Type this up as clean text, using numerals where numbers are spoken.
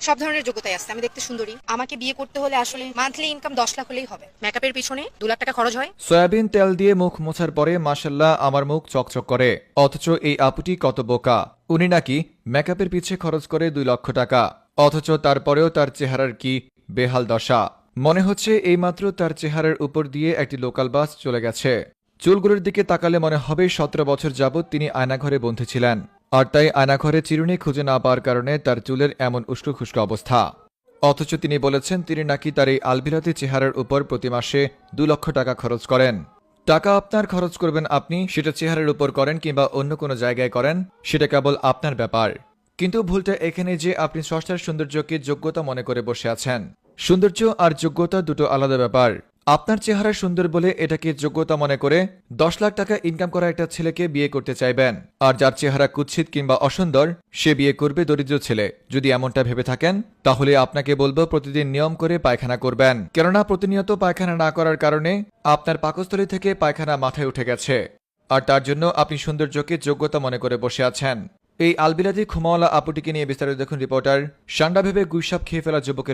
সব ধরনের যোগ্যতাই আছে। আমি দেখতে সুন্দরী, আমাকে বিয়ে করতে হলে আসলে মান্থলি ইনকাম 10 লাখ হলেই হবে। মেকআপের পিছনে 2 লাখ টাকা খরচ হয়। সয়াবিন তেল দিয়ে মুখ মোছার পরে মাশাল্লাহ আমার মুখ চকচক করে, অথচ এই আপুটি কত বোকা। উনি নাকি মেকআপের পিছে খরচ করে 2 লক্ষ টাকা, অথচ তারপরেও তার চেহারার কি বেহাল দশা। মনে হচ্ছে এইমাত্র তার চেহারার উপর দিয়ে একটি লোকাল বাস চলে গেছে। চুলগুলোর দিকে তাকালে মনে হবে 17 বছর যাবৎ তিনি আয়নাঘরে বন্ধু ছিলেন, আর তাই আয়নাঘরে চিরুনি খুঁজে না পাওয়ার কারণে তার চুলের এমন উস্কো খুস্কো অবস্থা। অথচ তিনি বলেছেন তিনি নাকি তার এই আলবিরাতি চেহারার উপর প্রতি মাসে 2 লক্ষ টাকা খরচ করেন। টাকা আপনার খরচ করবেন আপনি, সেটা চেহারার উপর করেন কিংবা অন্য কোনো জায়গায় করেন, সেটা কেবল আপনার ব্যাপার। কিন্তু ভুলটা এখানে যে আপনি স্রষ্টার সৌন্দর্যকে যোগ্যতা মনে করে বসে আছেন। সৌন্দর্য আর যোগ্যতা দুটো আলাদা ব্যাপার। আপনার চেহারা সুন্দর বলে এটাকে যোগ্যতা মনে করে 10 লাখ টাকা ইনকাম করা একটা ছেলেকে বিয়ে করতে চাইবেন, আর যার চেহারা কুৎসিত কিংবা অসুন্দর সে বিয়ে করবে দরিদ্র ছেলে। যদি এমনটা ভেবে থাকেন তাহলে আপনাকে বলবো প্রতিদিন নিয়ম করে পায়খানা করবেন, কেননা প্রতিনিয়ত পায়খানা না করার কারণে আপনার পাকস্থলী থেকে পায়খানা মাথায় উঠে গেছে, আর তার জন্য আপনি সৌন্দর্যকে যোগ্যতা মনে করে বসে আছেন। এই আলবিলাদি খুমাওয়ালা আপুটিকে নিয়ে বিস্তারিত দেখুন রিপোর্টার সান্ডা ভেবে গুইসাপ খেয়ে ফেলা যুবকের